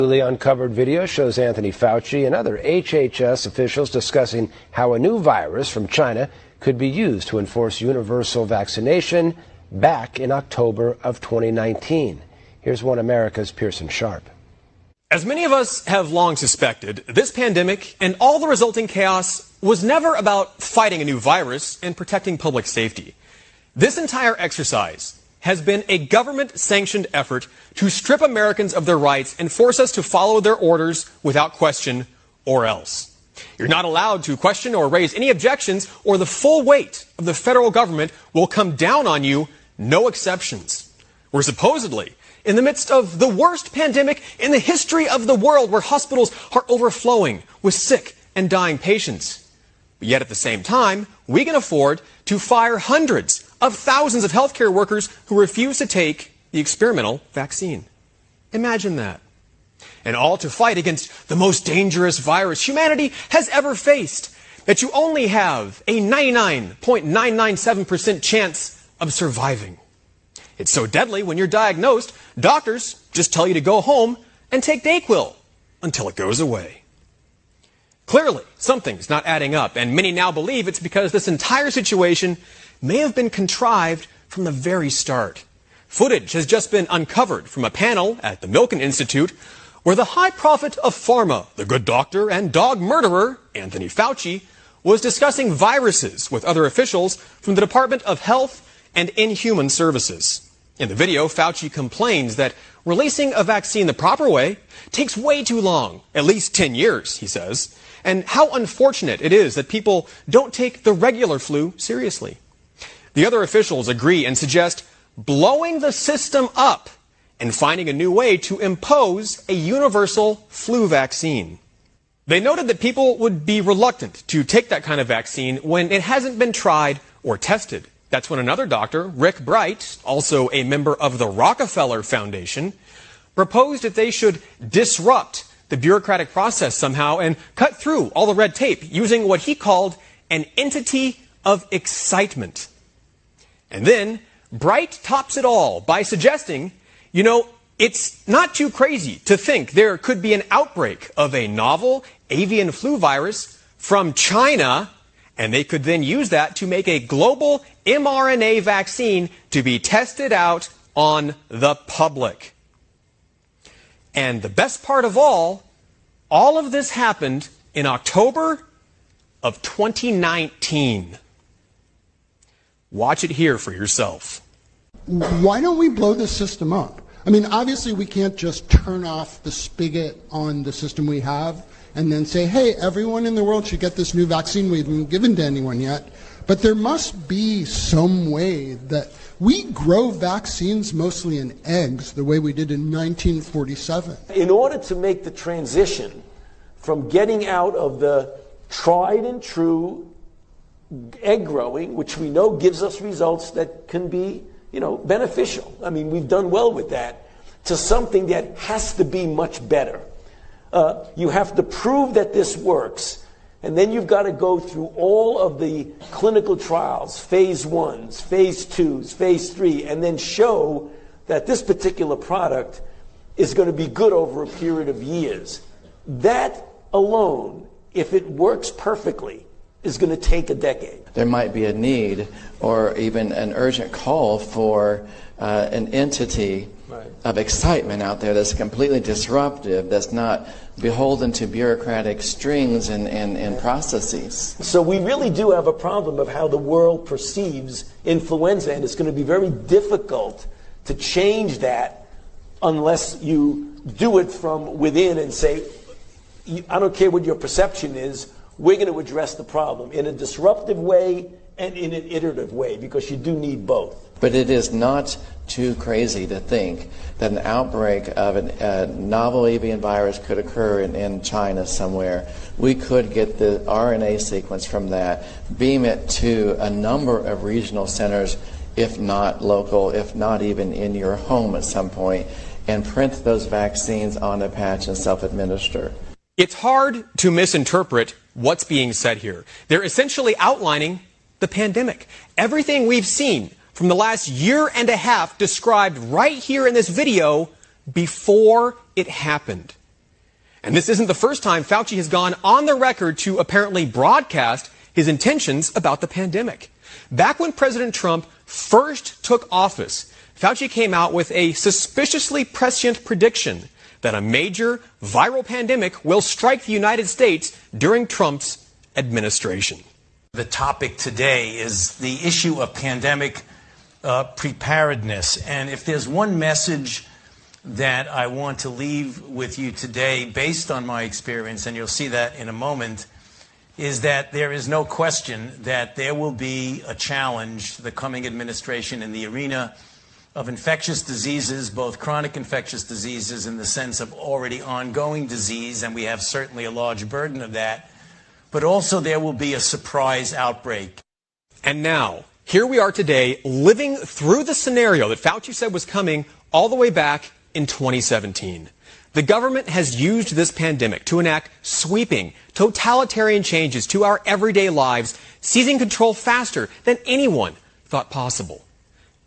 Newly uncovered video shows Anthony Fauci and other HHS officials discussing how a new virus from China could be used to enforce universal vaccination back in October of 2019. Here's One America's Pearson Sharp. As many of us have long suspected, this pandemic and all the resulting chaos was never about fighting a new virus and protecting public safety. This entire exercise has been a government-sanctioned effort to strip Americans of their rights and force us to follow their orders without question or else. You're not allowed to question or raise any objections, or the full weight of the federal government will come down on you, no exceptions. We're supposedly in the midst of the worst pandemic in the history of the world, where hospitals are overflowing with sick and dying patients. But yet at the same time, we can afford to fire hundreds of thousands of healthcare workers who refuse to take the experimental vaccine. Imagine that. And all to fight against the most dangerous virus humanity has ever faced, that you only have a 99.997% chance of surviving. It's so deadly, when you're diagnosed, doctors just tell you to go home and take Dayquil until it goes away. Clearly, something's not adding up, and many now believe it's because this entire situation may have been contrived from the very start. Footage has just been uncovered from a panel at the Milken Institute where the high prophet of pharma, the good doctor and dog murderer, Anthony Fauci, was discussing viruses with other officials from the Department of Health and Inhuman Services. In the video, Fauci complains that releasing a vaccine the proper way takes way too long, at least 10 years, he says, and how unfortunate it is that people don't take the regular flu seriously. The other officials agree and suggest blowing the system up and finding a new way to impose a universal flu vaccine. They noted that people would be reluctant to take that kind of vaccine when it hasn't been tried or tested. That's when another doctor, Rick Bright, also a member of the Rockefeller Foundation, proposed that they should disrupt the bureaucratic process somehow and cut through all the red tape using what he called an entity of excitement. And then Bright tops it all by suggesting, it's not too crazy to think there could be an outbreak of a novel avian flu virus from China, and they could then use that to make a global mRNA vaccine to be tested out on the public. And the best part of all of this happened in October of 2019. Watch it here for yourself. Why don't we blow this system up? I mean, obviously we can't just turn off the spigot on the system we have and then say, hey, everyone in the world should get this new vaccine we haven't given to anyone yet. But there must be some way that we grow vaccines mostly in eggs, the way we did in 1947. In order to make the transition from getting out of the tried and true egg growing, which we know gives us results that can be, beneficial. I mean, we've done well with that, to something that has to be much better. You have to prove that this works, and then you've got to go through all of the clinical trials, phase 1s, phase 2s, phase 3, and then show that this particular product is going to be good over a period of years. That alone, if it works perfectly, is going to take a decade. There might be a need or even an urgent call for an entity of excitement out there that's completely disruptive, that's not beholden to bureaucratic strings and processes. So we really do have a problem of how the world perceives influenza, and it's going to be very difficult to change that unless you do it from within and say, I don't care what your perception is, we're going to address the problem in a disruptive way and in an iterative way, because you do need both. But it is not too crazy to think that an outbreak of a novel avian virus could occur in China somewhere. We could get the RNA sequence from that, beam it to a number of regional centers, if not local, if not even in your home at some point, and print those vaccines on a patch and self-administer. It's hard to misinterpret what's being said here. They're essentially outlining the pandemic. Everything we've seen from the last year and a half described right here in this video before it happened. And this isn't the first time Fauci has gone on the record to apparently broadcast his intentions about the pandemic. Back when President Trump first took office, Fauci came out with a suspiciously prescient prediction that a major viral pandemic will strike the United States during Trump's administration. The topic today is the issue of pandemic preparedness. And if there's one message that I want to leave with you today, based on my experience, and you'll see that in a moment, is that there is no question that there will be a challenge to the coming administration in the arena of infectious diseases, both chronic infectious diseases in the sense of already ongoing disease, and we have certainly a large burden of that, but also there will be a surprise outbreak. And now, here we are today living through the scenario that Fauci said was coming all the way back in 2017. The government has used this pandemic to enact sweeping, totalitarian changes to our everyday lives, seizing control faster than anyone thought possible.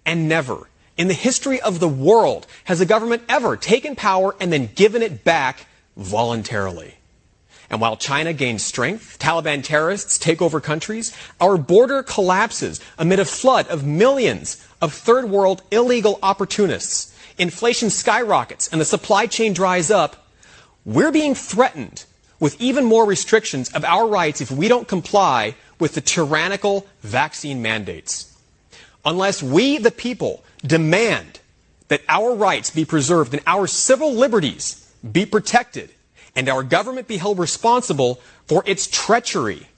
And never, in the history of the world, has a government ever taken power and then given it back voluntarily. And while China gains strength, Taliban terrorists take over countries, our border collapses amid a flood of millions of third world illegal opportunists, inflation skyrockets, and the supply chain dries up, we're being threatened with even more restrictions of our rights if we don't comply with the tyrannical vaccine mandates. Unless we, the people, demand that our rights be preserved and our civil liberties be protected, and our government be held responsible for its treachery,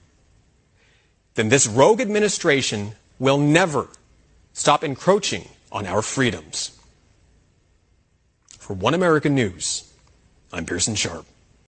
then this rogue administration will never stop encroaching on our freedoms. For One American News, I'm Pearson Sharp.